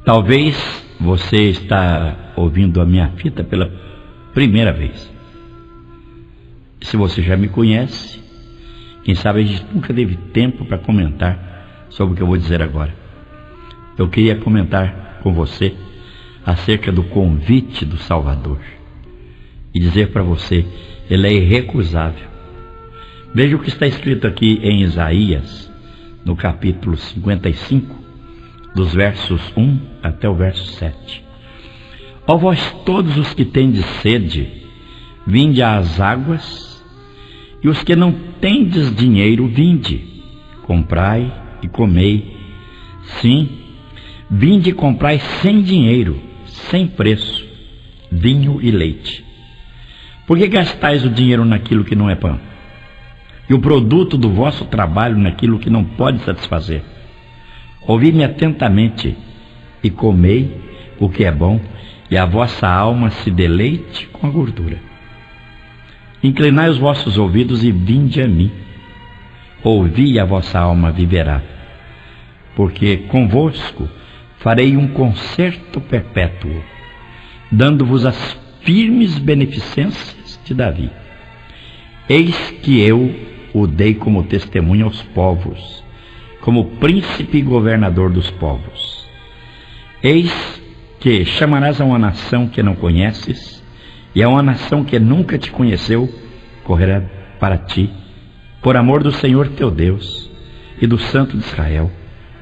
Talvez você está ouvindo a minha fita pela primeira vez. Se você já me conhece, quem sabe a gente nunca teve tempo para comentar sobre o que eu vou dizer agora. Eu queria comentar com você acerca do convite do Salvador e dizer para você, ele é irrecusável. Veja o que está escrito aqui em Isaías, no capítulo 55, dos versos 1 até o verso 7. Ó vós todos os que tendes sede, vinde às águas, e os que não tendes dinheiro, vinde, comprai e comei. Sim, vinde e comprai sem dinheiro, sem preço, vinho e leite. Por que gastais o dinheiro naquilo que não é pão? E o produto do vosso trabalho naquilo que não pode satisfazer? Ouvi-me atentamente e comei o que é bom, e a vossa alma se deleite com a gordura. Inclinai os vossos ouvidos e vinde a mim. Ouvi e a vossa alma viverá. Porque convosco farei um concerto perpétuo, dando-vos as firmes beneficências de Davi. Eis que eu o dei como testemunho aos povos, como príncipe e governador dos povos. Eis que chamarás a uma nação que não conheces, e a uma nação que nunca te conheceu correrá para ti, por amor do Senhor teu Deus e do Santo de Israel,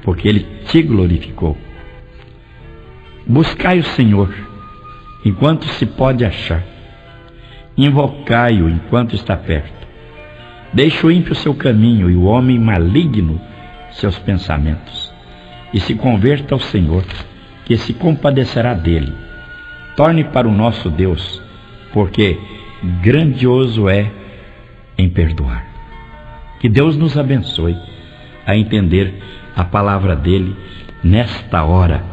porque ele te glorificou. Buscai o Senhor enquanto se pode achar, invocai-o enquanto está perto. Deixe o ímpio seu caminho e o homem maligno seus pensamentos, e se converta ao Senhor, que se compadecerá dele. Torne para o nosso Deus, porque grandioso é em perdoar. Que Deus nos abençoe a entender a palavra dele nesta hora.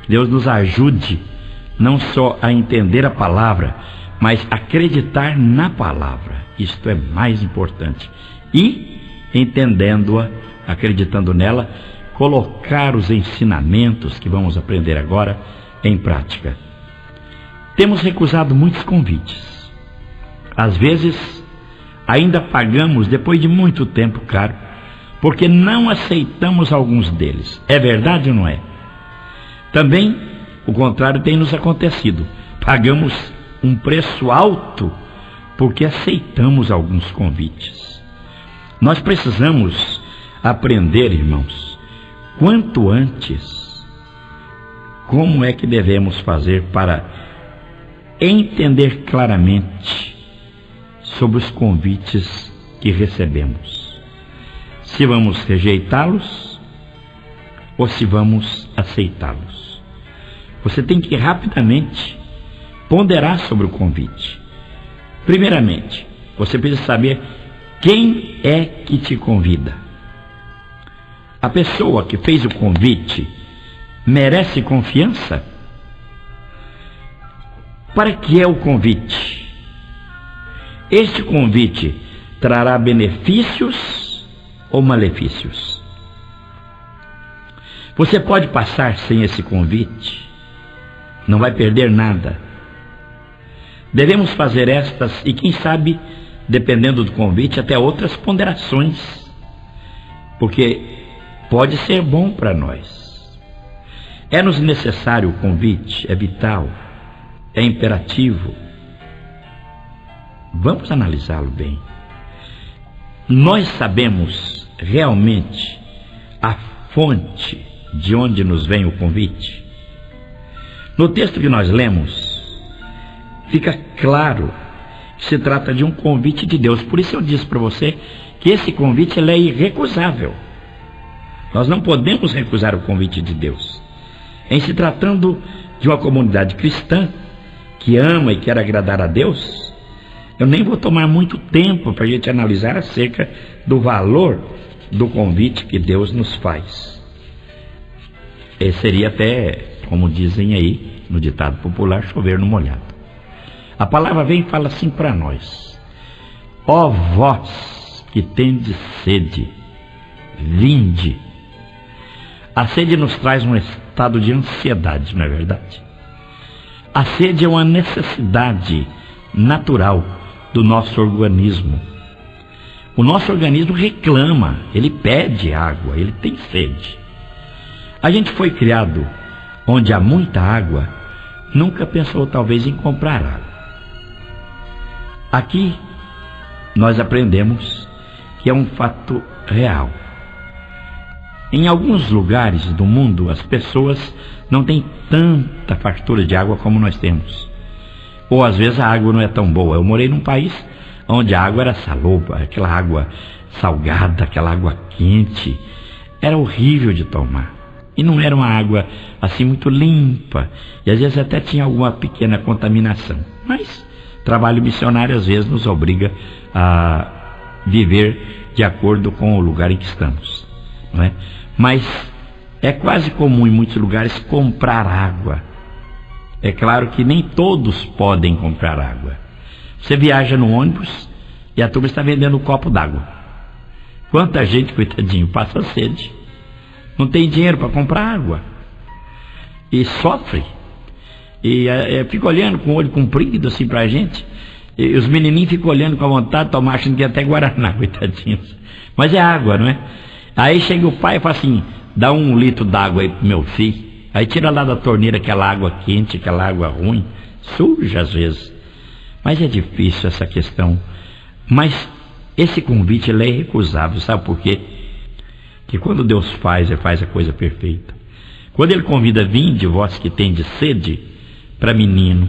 Que Deus nos ajude não só a entender a palavra, mas acreditar na palavra. Isto é mais importante. E, entendendo-a, acreditando nela, colocar os ensinamentos que vamos aprender agora em prática. Temos recusado muitos convites. Às vezes, ainda pagamos depois de muito tempo caro, porque não aceitamos alguns deles. É verdade ou não é? Também, o contrário tem nos acontecido. Pagamos um preço alto porque aceitamos alguns convites. Nós precisamos aprender, irmãos, quanto antes, como é que devemos fazer para entender claramente sobre os convites que recebemos. Se vamos rejeitá-los ou se vamos aceitá-los. Você tem que rapidamente ponderar sobre o convite. Primeiramente, você precisa saber quem é que te convida. A pessoa que fez o convite merece confiança? Para que é o convite? Este convite trará benefícios ou malefícios? Você pode passar sem esse convite, não vai perder nada. Devemos fazer estas e, quem sabe, dependendo do convite, até outras ponderações, porque pode ser bom para nós. É-nos necessário o convite? É vital? É imperativo? Vamos analisá-lo bem. Nós sabemos realmente a fonte de onde nos vem o convite? No texto que nós lemos, fica claro que se trata de um convite de Deus. Por isso eu disse para você que esse convite ele é irrecusável. Nós não podemos recusar o convite de Deus. Em se tratando de uma comunidade cristã que ama e quer agradar a Deus, eu nem vou tomar muito tempo para a gente analisar acerca do valor do convite que Deus nos faz. Esse seria até, como dizem aí no ditado popular, chover no molhado. A palavra vem e fala assim para nós: ó vós que tendes sede, vinde. A sede nos traz um estado de ansiedade, não é verdade? A sede é uma necessidade natural do nosso organismo. O nosso organismo reclama, ele pede água, ele tem sede. A gente foi criado onde há muita água, nunca pensou talvez em comprar água. Aqui nós aprendemos que é um fato real. Em alguns lugares do mundo, as pessoas não têm tanta fartura de água como nós temos. Ou às vezes a água não é tão boa. Eu morei num país onde a água era salobra, aquela água salgada, aquela água quente. Era horrível de tomar. E não era uma água assim muito limpa. E às vezes até tinha alguma pequena contaminação. Mas trabalho missionário às vezes nos obriga a viver de acordo com o lugar em que estamos, não é? Mas é quase comum em muitos lugares comprar água. É claro que nem todos podem comprar água. Você viaja no ônibus e a turma está vendendo um copo d'água. Quanta gente, coitadinho, passa sede. Não tem dinheiro para comprar água. E sofre. E fica olhando com o olho comprido assim para a gente. E os menininhos ficam olhando com a vontade de tomar, achando que é até Guaraná, coitadinhos. Mas é água, não é? Aí chega o pai e fala assim, dá 1 litro d'água aí pro meu filho. Aí tira lá da torneira aquela água quente, aquela água ruim, suja às vezes. Mas é difícil essa questão. Mas esse convite ele é irrecusável, sabe por quê? Que quando Deus faz, ele faz a coisa perfeita. Quando ele convida, vinde vós que tendes sede, para menino,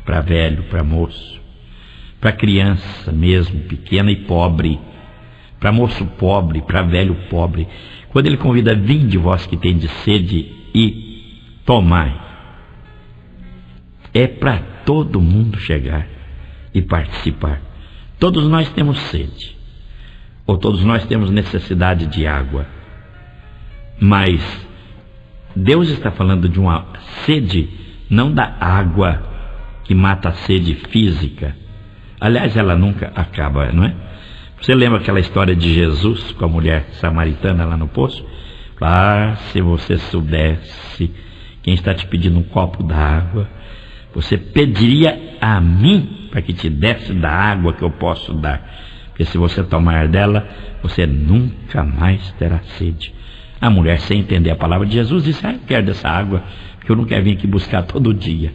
para velho, para moço, para criança mesmo, pequena e pobre, para moço pobre, para velho pobre. Quando ele convida, vinde vós que tendes sede e tomai. É para todo mundo chegar e participar. Todos nós temos sede, ou todos nós temos necessidade de água. Mas Deus está falando de uma sede, não da água que mata a sede física. Aliás, ela nunca acaba, não é? Você lembra aquela história de Jesus com a mulher samaritana lá no poço? Ah, se você soubesse quem está te pedindo um copo d'água, você pediria a mim para que te desse da água que eu posso dar. Porque se você tomar dela, você nunca mais terá sede. A mulher, sem entender a palavra de Jesus, disse, eu quero dessa água, porque eu não quero vir aqui buscar todo dia.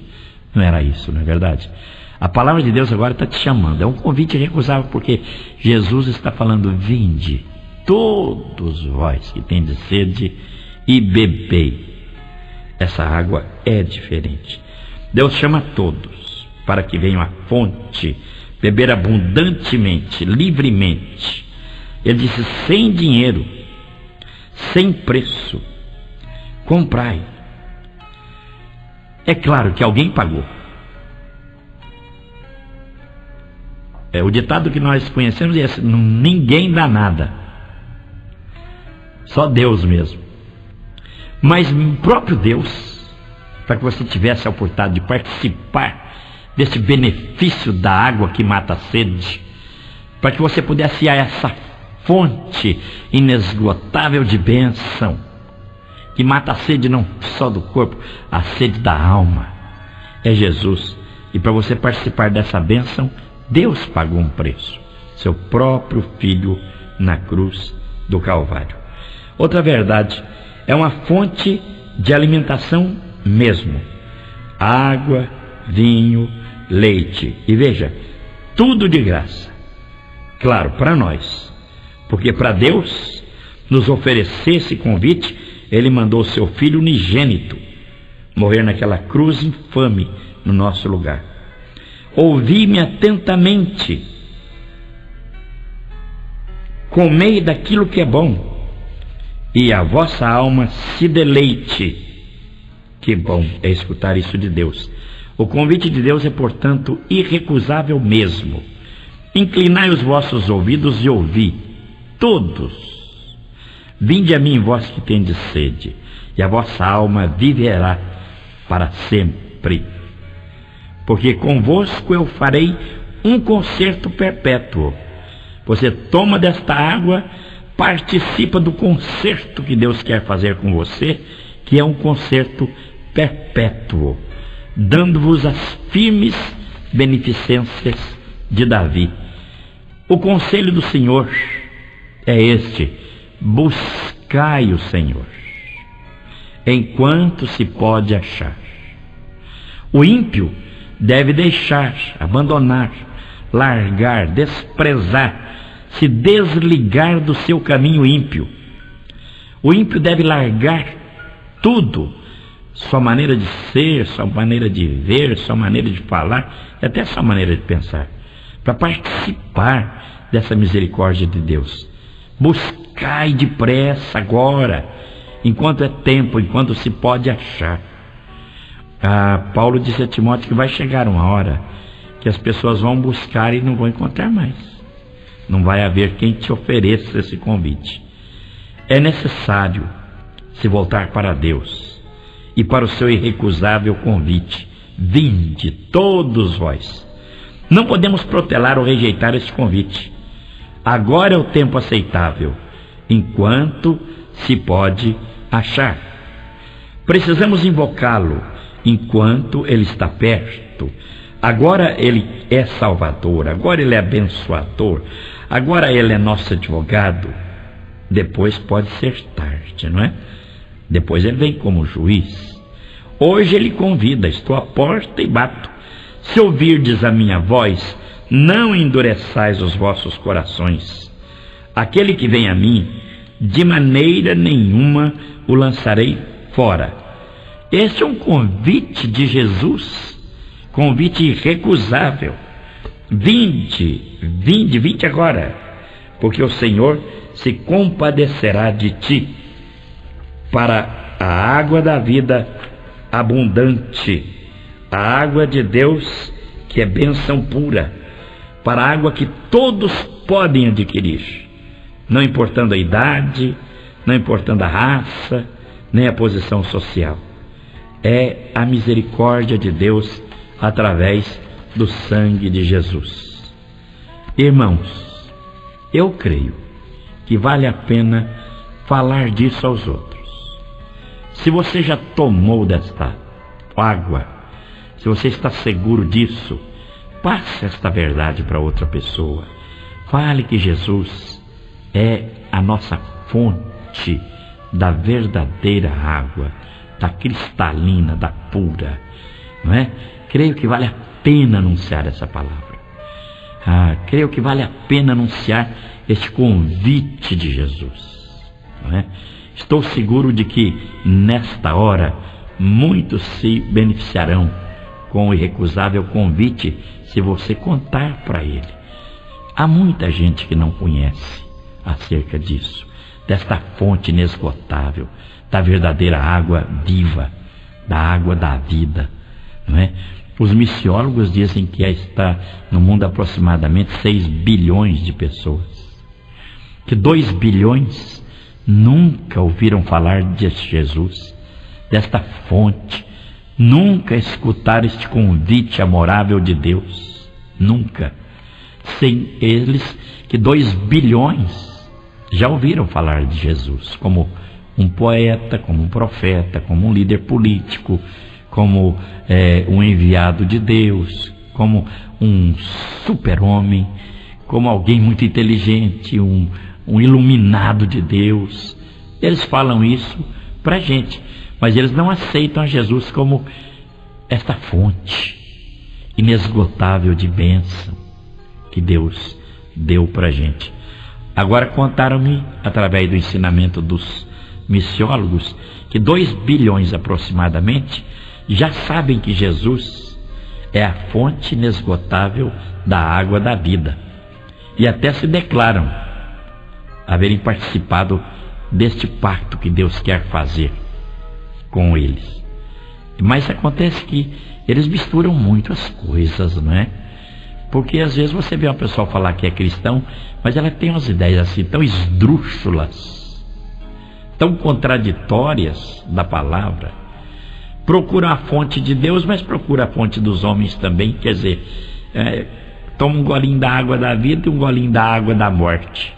Não era isso, não é verdade? A palavra de Deus agora está te chamando. É um convite irrecusável, porque Jesus está falando, vinde, todos vós que tendes sede, e bebei. Essa água é diferente. Deus chama todos para que venham à fonte, beber abundantemente, livremente. Ele disse, sem dinheiro, sem preço, comprai. É claro que alguém pagou. O ditado que nós conhecemos é esse, ninguém dá nada, só Deus mesmo. Mas o próprio Deus, para que você tivesse a oportunidade de participar desse benefício da água que mata a sede, para que você pudesse ir a essa fonte inesgotável de bênção, que mata a sede não só do corpo, a sede da alma, é Jesus. E para você participar dessa bênção, Deus pagou um preço, seu próprio Filho na cruz do Calvário. Outra verdade, é uma fonte de alimentação mesmo. Água, vinho, leite. E veja, tudo de graça. Claro, para nós. Porque para Deus nos oferecer esse convite, Ele mandou seu Filho unigênito morrer naquela cruz infame no nosso lugar. Ouvi-me atentamente, comei daquilo que é bom, e a vossa alma se deleite. Que bom é escutar isso de Deus. O convite de Deus é, portanto, irrecusável mesmo. Inclinai os vossos ouvidos e ouvi, todos. Vinde a mim, vós que tendes sede, e a vossa alma viverá para sempre. Porque convosco eu farei um concerto perpétuo. Você toma desta água, participa do concerto que Deus quer fazer com você, que é um concerto perpétuo, dando-vos as firmes beneficências de Davi. O conselho do Senhor é este: buscai o Senhor enquanto se pode achar. O ímpio deve deixar, abandonar, largar, desprezar, se desligar do seu caminho ímpio. O ímpio deve largar tudo, sua maneira de ser, sua maneira de ver, sua maneira de falar, e até sua maneira de pensar, para participar dessa misericórdia de Deus. Buscai depressa agora, enquanto é tempo, enquanto se pode achar. Paulo disse a Timóteo que vai chegar uma hora que as pessoas vão buscar e não vão encontrar mais. Não vai haver quem te ofereça esse convite. É necessário se voltar para Deus e para o seu irrecusável convite: vinde todos vós. Não podemos protelar ou rejeitar este convite. Agora é o tempo aceitável, enquanto se pode achar. Precisamos invocá-lo enquanto ele está perto. Agora ele é Salvador, agora ele é abençoador, agora ele é nosso advogado. Depois pode ser tarde, não é? Depois ele vem como juiz. Hoje ele convida: estou à porta e bato. Se ouvirdes a minha voz, não endureçais os vossos corações. Aquele que vem a mim, de maneira nenhuma o lançarei fora. Este é um convite de Jesus, convite irrecusável. Vinde agora, porque o Senhor se compadecerá de ti, para a água da vida abundante, a água de Deus que é bênção pura, para a água que todos podem adquirir, não importando a idade, não importando a raça, nem a posição social. É a misericórdia de Deus através do sangue de Jesus. Irmãos, eu creio que vale a pena falar disso aos outros. Se você já tomou desta água, se você está seguro disso, passe esta verdade para outra pessoa. Fale que Jesus é a nossa fonte da verdadeira água, da cristalina, da pura, não é? Creio que vale a pena anunciar essa palavra. Creio que vale a pena anunciar este convite de Jesus, não é? Estou seguro de que nesta hora muitos se beneficiarão com o irrecusável convite, se você contar para ele. Há muita gente que não conhece acerca disso, desta fonte inesgotável, da verdadeira água viva, da água da vida, não é? Os missiólogos dizem que está no mundo aproximadamente 6 bilhões de pessoas, que 2 bilhões nunca ouviram falar de Jesus, desta fonte, nunca escutaram este convite amorável de Deus, nunca. Sem eles, que 2 bilhões já ouviram falar de Jesus, como um poeta, como um profeta, como um líder político, como um enviado de Deus, como um super-homem, como alguém muito inteligente, um iluminado de Deus. Eles falam isso para a gente, mas eles não aceitam a Jesus como esta fonte inesgotável de bênção que Deus deu para a gente. Agora contaram-me, através do ensinamento dos missiólogos, que 2 bilhões aproximadamente já sabem que Jesus é a fonte inesgotável da água da vida, e até se declaram haverem participado deste pacto que Deus quer fazer com eles. Mas acontece que eles misturam muito as coisas, não é? Porque às vezes você vê uma pessoa falar que é cristão, mas ela tem umas ideias assim tão esdrúxulas, tão contraditórias da palavra. Procura a fonte de Deus, mas procura a fonte dos homens também. Quer dizer, toma um golinho da água da vida e um golinho da água da morte.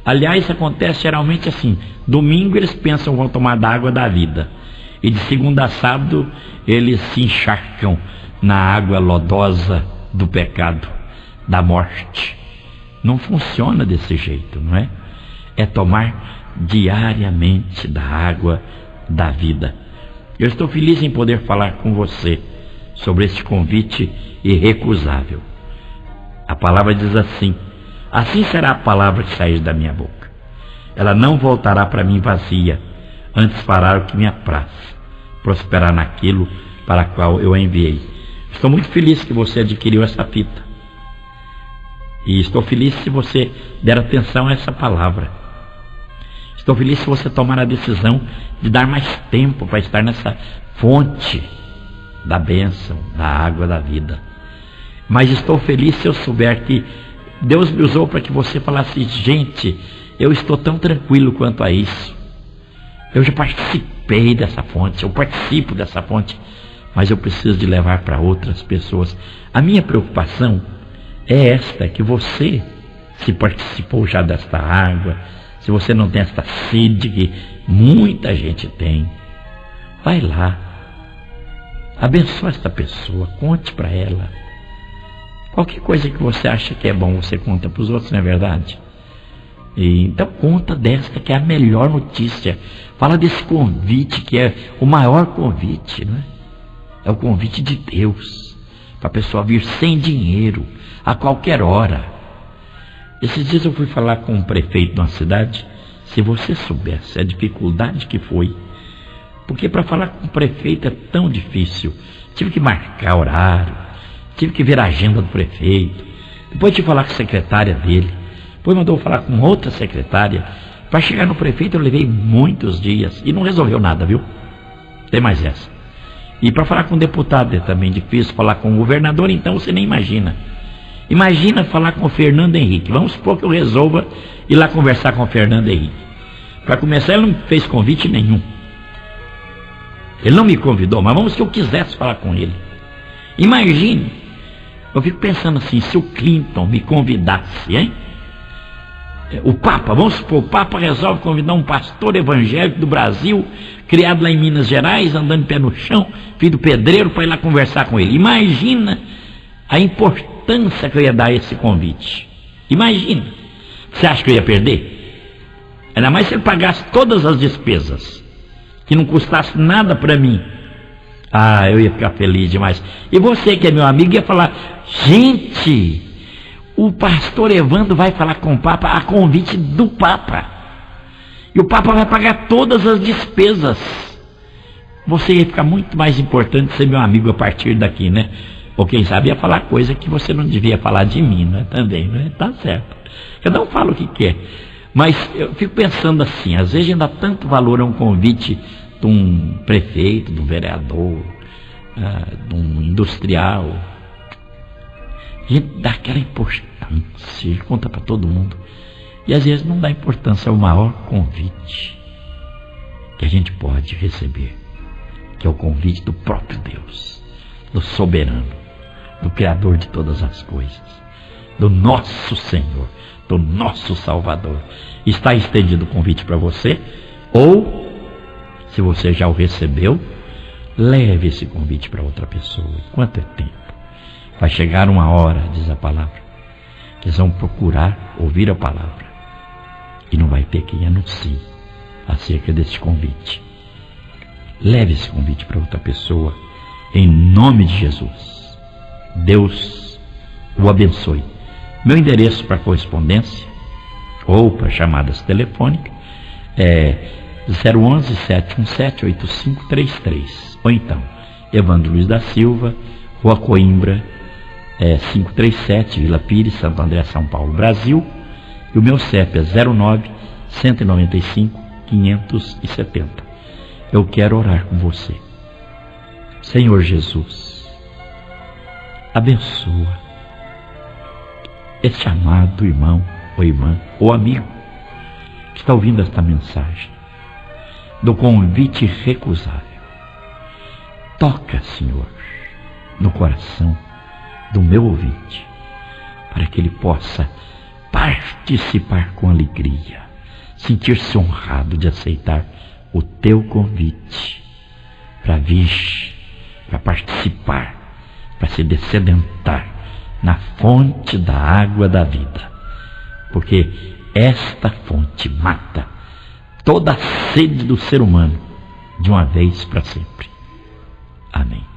Aliás, acontece geralmente assim: domingo eles pensam vão tomar da água da vida, e de segunda a sábado eles se encharcam na água lodosa do pecado, da morte. Não funciona desse jeito, não é? É tomar diariamente da água da vida. Eu estou feliz em poder falar com você sobre este convite irrecusável. A palavra diz assim: assim será a palavra que sair da minha boca. Ela não voltará para mim vazia, antes fará o que me apraz, prosperar naquilo para qual eu a enviei. Estou muito feliz que você adquiriu essa fita. E estou feliz se você der atenção a essa palavra. Estou feliz se você tomar a decisão de dar mais tempo para estar nessa fonte da bênção, da água da vida. Mas estou feliz se eu souber que Deus me usou para que você falasse: gente, eu estou tão tranquilo quanto a isso. Eu já participei dessa fonte, eu participo dessa fonte, mas eu preciso de levar para outras pessoas. A minha preocupação é esta, que você, se participou já desta água, se você não tem esta sede que muita gente tem, vai lá, abençoa esta pessoa, conte para ela. Qualquer coisa que você acha que é bom, você conta para os outros, não é verdade? Então conta desta que é a melhor notícia. Fala desse convite que é o maior convite, não é? É o convite de Deus para a pessoa vir sem dinheiro, a qualquer hora. Esses dias eu fui falar com um prefeito de uma cidade. Se você soubesse a dificuldade que foi, porque para falar com o prefeito é tão difícil. Tive que marcar horário, tive que ver a agenda do prefeito, depois tive que falar com a secretária dele, depois mandou falar com outra secretária. Para chegar no prefeito eu levei muitos dias e não resolveu nada, viu? Tem mais essa. E para falar com o deputado é também difícil. Falar com o governador, então você nem imagina. Imagina falar com o Fernando Henrique. Vamos supor que eu resolva ir lá conversar com o Fernando Henrique. Para começar, ele não fez convite nenhum. Ele não me convidou, mas vamos que eu quisesse falar com ele. Imagine, eu fico pensando assim, se o Clinton me convidasse, hein? O Papa, vamos supor, o Papa resolve convidar um pastor evangélico do Brasil, criado lá em Minas Gerais, andando de pé no chão, filho do pedreiro, para ir lá conversar com ele. Imagina a importância que eu ia dar a esse convite. Imagina. Você acha que eu ia perder? Ainda mais se ele pagasse todas as despesas, que não custasse nada para mim. Ah, eu ia ficar feliz demais. E você que é meu amigo ia falar: gente, o pastor Evandro vai falar com o Papa a convite do Papa. E o Papa vai pagar todas as despesas. Você ia ficar muito mais importante ser meu amigo a partir daqui, né? Ou quem sabe ia falar coisa que você não devia falar de mim, né? Também, né? Tá certo. Cada um fala o que quer. Mas eu fico pensando assim, às vezes a gente dá tanto valor a um convite de um prefeito, de um vereador, de um industrial. A gente dá aquela importância, a gente conta para todo mundo. E às vezes não dá importância ao maior convite que a gente pode receber, que é o convite do próprio Deus, do soberano, do Criador de todas as coisas, do nosso Senhor, do nosso Salvador. Está estendido o convite para você, ou, se você já o recebeu, leve esse convite para outra pessoa. Quanto é tempo? Vai chegar uma hora, diz a palavra, que eles vão procurar ouvir a palavra e não vai ter quem anuncie acerca desse convite. Leve esse convite para outra pessoa, em nome de Jesus. Deus o abençoe. Meu endereço para correspondência ou para chamadas telefônicas é 011-717-8533, ou então Evandro Luiz da Silva, Rua Coimbra, 537, Vila Pires, Santo André, São Paulo, Brasil. E o meu CEP é 09-195-570. Eu quero orar com você. Senhor Jesus, abençoa este amado irmão, ou irmã, ou amigo que está ouvindo esta mensagem do convite irrecusável. Toca, Senhor, no coração do meu ouvinte, para que ele possa participar com alegria, sentir-se honrado de aceitar o teu convite para vir, para participar, para se descedentar na fonte da água da vida, porque esta fonte mata toda a sede do ser humano de uma vez para sempre. Amém.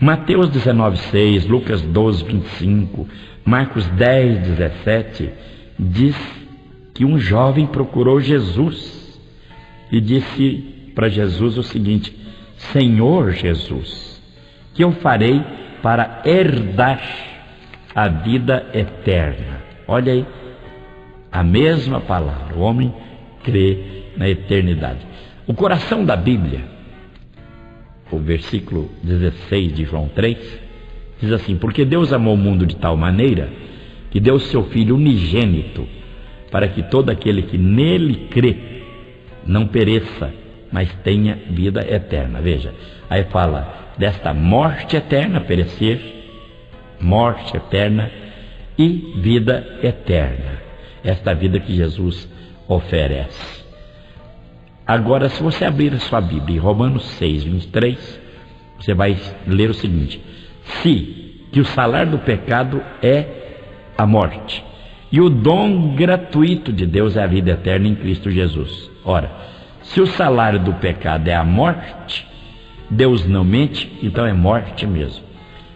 Mateus 19:6, Lucas 12:25, Marcos 10:17, diz que um jovem procurou Jesus e disse para Jesus o seguinte: Senhor Jesus, que eu farei para herdar a vida eterna? Olha aí, a mesma palavra, o homem crê na eternidade. O coração da Bíblia, o versículo 16 de João 3, diz assim: porque Deus amou o mundo de tal maneira que deu seu Filho unigênito, para que todo aquele que nele crê não pereça, mas tenha vida eterna. Veja, aí fala desta morte eterna, perecer, morte eterna e vida eterna. Esta vida que Jesus oferece. Agora, se você abrir a sua Bíblia em Romanos 6:23, você vai ler o seguinte: que o salário do pecado é a morte, e o dom gratuito de Deus é a vida eterna em Cristo Jesus. Ora, se o salário do pecado é a morte, Deus não mente, então é morte mesmo.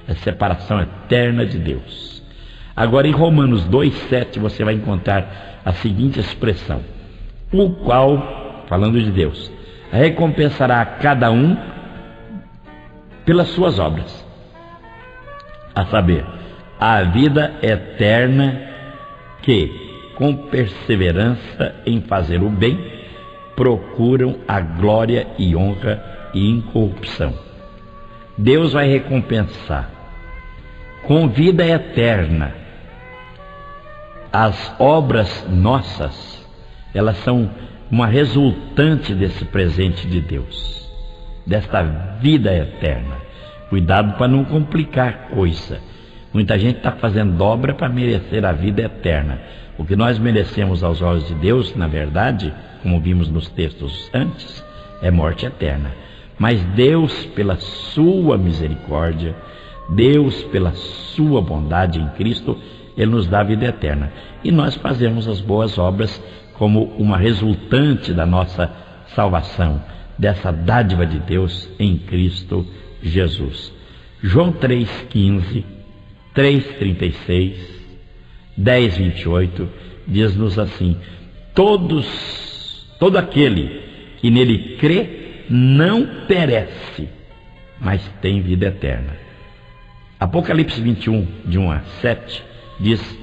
É separação eterna de Deus. Agora, em Romanos 2:7, você vai encontrar a seguinte expressão: o qual, falando de Deus, recompensará a cada um pelas suas obras, a saber, a vida eterna, que, com perseverança em fazer o bem, procuram a glória e honra e incorrupção. Deus vai recompensar com vida eterna as obras nossas. Elas são uma resultante desse presente de Deus, desta vida eterna. Cuidado para não complicar coisa. Muita gente está fazendo obra para merecer a vida eterna. O que nós merecemos aos olhos de Deus, na verdade, como vimos nos textos antes, é morte eterna. Mas Deus, pela sua misericórdia, Deus, pela sua bondade em Cristo, Ele nos dá a vida eterna. E nós fazemos as boas obras como uma resultante da nossa salvação, dessa dádiva de Deus em Cristo Jesus. João 3,15, 3,36, 10,28 diz-nos assim: todo aquele que nele crê não perece, mas tem vida eterna. Apocalipse 21, de 1 a 7, diz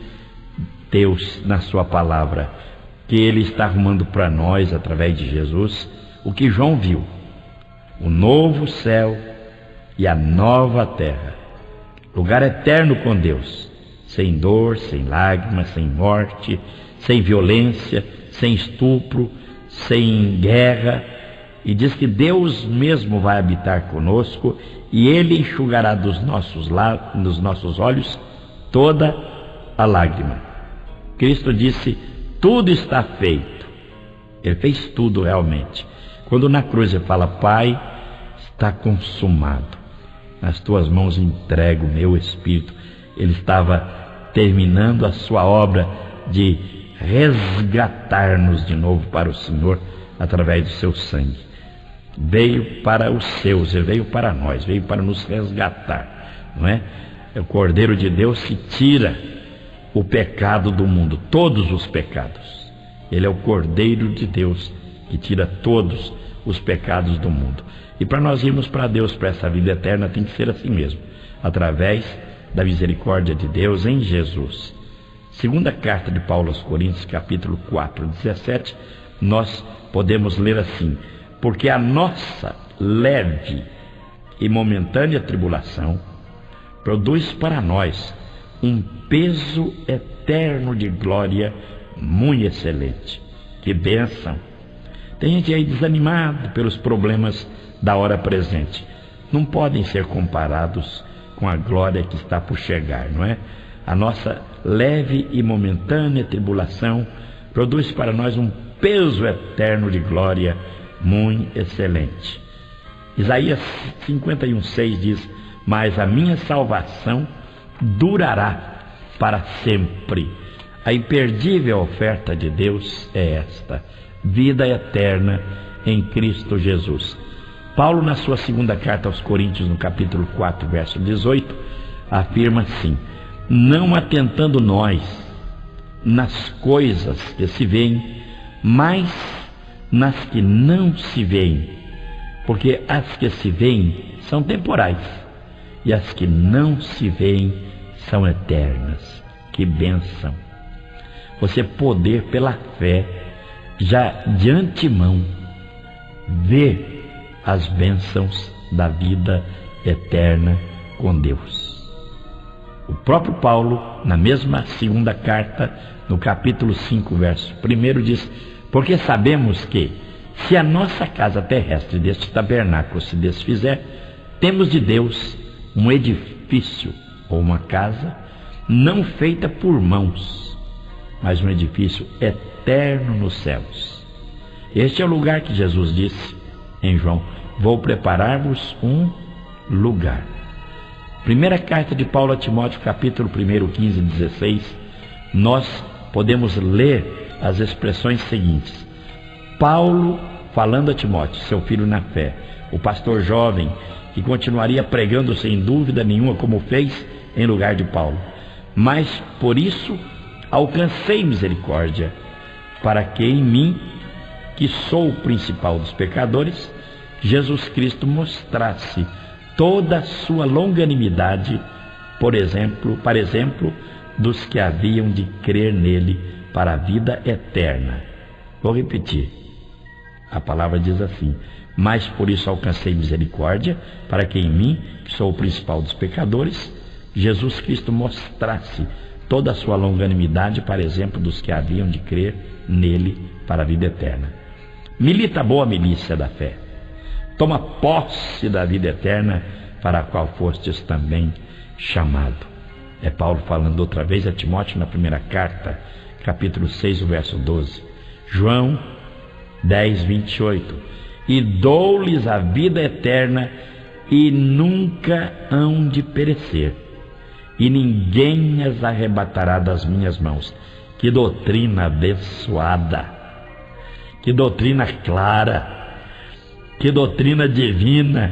Deus na sua palavra que Ele está arrumando para nós, através de Jesus, o que João viu: o novo céu e a nova terra, lugar eterno com Deus, sem dor, sem lágrimas, sem morte, sem violência, sem estupro, sem guerra. E diz que Deus mesmo vai habitar conosco, e Ele enxugará dos nossos olhos toda a lágrima. Cristo disse: tudo está feito. Ele fez tudo realmente. Quando na cruz Ele fala: Pai, está consumado, nas tuas mãos entrego o meu espírito, Ele estava terminando a sua obra de resgatar-nos de novo para o Senhor através do seu sangue. Veio para os seus, Ele veio para nós, veio para nos resgatar, não é? É o Cordeiro de Deus que tira o pecado do mundo, todos os pecados. Ele é o Cordeiro de Deus que tira todos os pecados do mundo. E para nós irmos para Deus, para essa vida eterna, tem que ser assim mesmo, através da misericórdia de Deus em Jesus. Segunda carta de Paulo aos Coríntios, capítulo 4, 17, nós podemos ler assim: porque a nossa leve e momentânea tribulação produz para nós um peso eterno de glória muito excelente. Que bênção! Tem gente aí desanimado pelos problemas da hora presente. Não podem ser comparados com a glória que está por chegar, não é? A nossa leve e momentânea tribulação produz para nós um peso eterno de glória muito excelente. Isaías 51:6 diz: mas a minha salvação durará para sempre. A imperdível oferta de Deus é esta: vida eterna em Cristo Jesus. Paulo, na sua segunda carta aos Coríntios, no capítulo 4, verso 18, afirma assim: não atentando nós nas coisas que se veem, mas nas que não se veem, porque as que se veem são temporais e as que não se veem são eternas. Que bênção! Você poder, pela fé, já de antemão, ver as bênçãos da vida eterna com Deus. O próprio Paulo, na mesma segunda carta, no capítulo 5, verso 1, diz: porque sabemos que, se a nossa casa terrestre deste tabernáculo se desfizer, temos de Deus um edifício ou uma casa não feita por mãos, mas um edifício eterno nos céus. Este é o lugar que Jesus disse em João: vou preparar-vos um lugar. Primeira carta de Paulo a Timóteo, capítulo 1, 15 e 16, nós podemos ler as expressões seguintes. Paulo falando a Timóteo, seu filho na fé, o pastor jovem, que continuaria pregando sem dúvida nenhuma, como fez em lugar de Paulo. Mas por isso alcancei misericórdia, para que em mim, que sou o principal dos pecadores, Jesus Cristo mostrasse toda a sua longanimidade, para exemplo dos que haviam de crer nele para a vida eterna. Vou repetir. A palavra diz assim: mas por isso alcancei misericórdia, para que em mim, que sou o principal dos pecadores, Jesus Cristo mostrasse toda a sua longanimidade, para exemplo dos que haviam de crer nele para a vida eterna. Milita a boa milícia da fé. Toma posse da vida eterna, para a qual fostes também chamado. É Paulo falando outra vez a Timóteo na primeira carta, capítulo 6, o verso 12. João 10, 28. E dou-lhes a vida eterna, e nunca hão de perecer, e ninguém as arrebatará das minhas mãos. Que doutrina abençoada! Que doutrina clara! Que doutrina divina!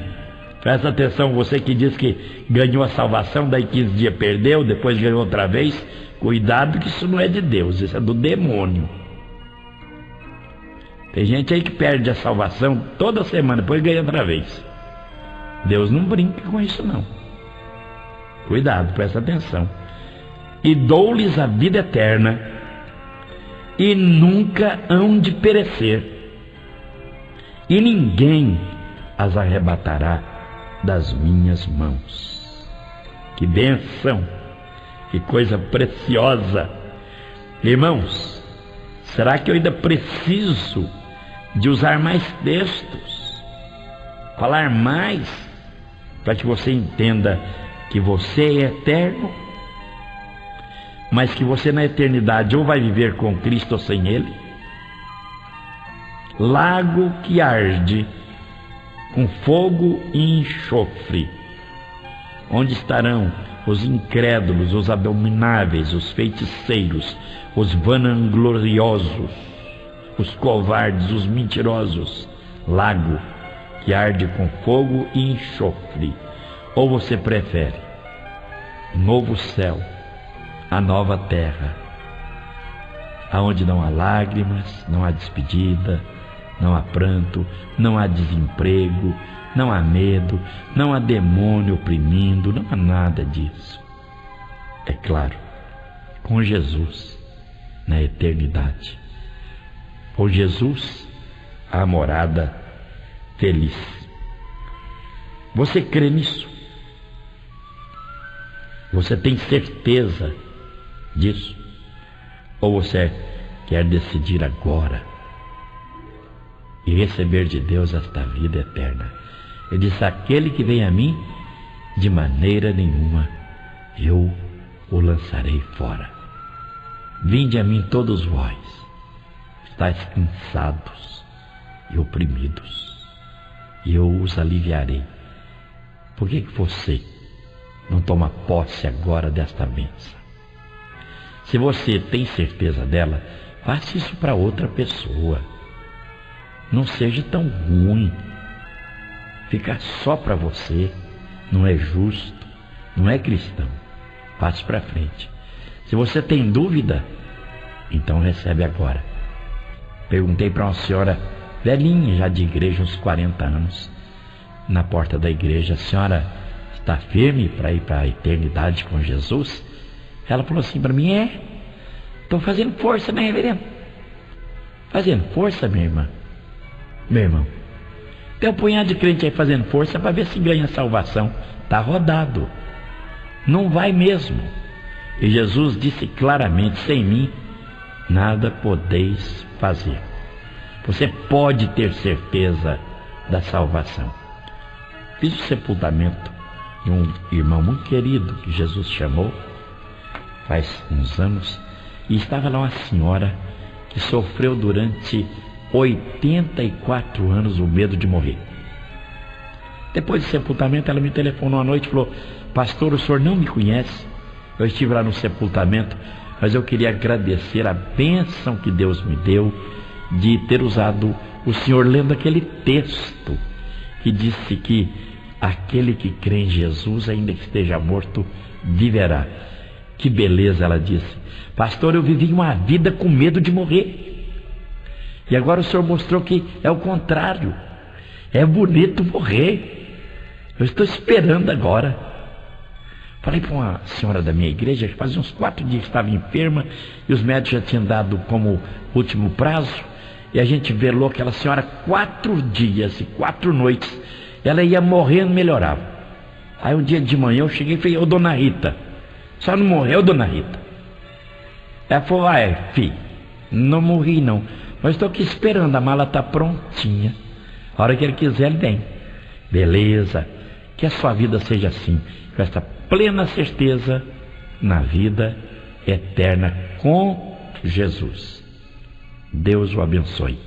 Presta atenção, você que diz que ganhou a salvação, daí 15 dias perdeu, depois ganhou outra vez. Cuidado que isso não é de Deus, isso é do demônio. Tem gente aí que perde a salvação toda semana, depois ganha outra vez. Deus não brinca com isso não. Cuidado, presta atenção. E dou-lhes a vida eterna, e nunca hão de perecer, e ninguém as arrebatará das minhas mãos. Que bênção, que coisa preciosa. Irmãos, será que eu ainda preciso de usar mais textos, falar mais, para que você entenda que você é eterno, mas que você na eternidade ou vai viver com Cristo ou sem Ele? Lago que arde com fogo e enxofre, onde estarão os incrédulos, os abomináveis, os feiticeiros, os vanagloriosos, os covardes, os mentirosos. Lago que arde com fogo e enxofre. Ou você prefere o novo céu, a nova terra, aonde não há lágrimas, não há despedida, não há pranto, não há desemprego, não há medo, não há demônio oprimindo, não há nada disso. É claro, com Jesus na eternidade. Com Jesus, a morada feliz. Você crê nisso? Você tem certeza disso? Ou você quer decidir agora e receber de Deus esta vida eterna? Ele disse: aquele que vem a mim, de maneira nenhuma eu o lançarei fora. Vinde a mim todos vós, estáis cansados e oprimidos, e eu os aliviarei. Por que você não toma posse agora desta bênção? Se você tem certeza dela, faça isso para outra pessoa. Não seja tão ruim. ficar só para você não é justo, não é cristão. Passe para frente. Se você tem dúvida, então recebe agora. Perguntei para uma senhora velhinha, já de igreja, uns 40 anos, na porta da igreja: a senhora está firme para ir para a eternidade com Jesus? Ela falou assim para mim: estou fazendo força, né, reverendo? Fazendo força, minha irmã? Meu irmão, tem um punhado de crente aí fazendo força para ver se ganha salvação. Está rodado, não vai mesmo. E Jesus disse claramente: sem mim nada podeis fazer. Você pode ter certeza da salvação. Fiz o sepultamento de um irmão muito querido que Jesus chamou faz uns anos, e estava lá uma senhora que sofreu durante 84 anos o medo de morrer. Depois do sepultamento, ela me telefonou à noite e falou: pastor, o senhor não me conhece? Eu estive lá no sepultamento, mas eu queria agradecer a bênção que Deus me deu de ter usado o senhor lendo aquele texto que disse que aquele que crê em Jesus, ainda que esteja morto, viverá. Que beleza, ela disse. Pastor, eu vivi uma vida com medo de morrer, e agora o senhor mostrou que é o contrário. É bonito morrer. Eu estou esperando agora. Falei para uma senhora da minha igreja que fazia uns 4 dias que estava enferma, e os médicos já tinham dado como último prazo, e a gente velou aquela senhora 4 dias e 4 noites. Ela ia morrendo, melhorava. Aí um dia de manhã eu cheguei e falei: ô dona Rita, só não morreu, dona Rita? Ela falou: filho, não morri não, mas estou aqui esperando, a mala está prontinha, a hora que ele quiser ele vem. Beleza, que a sua vida seja assim, com essa plena certeza na vida eterna com Jesus. Deus o abençoe.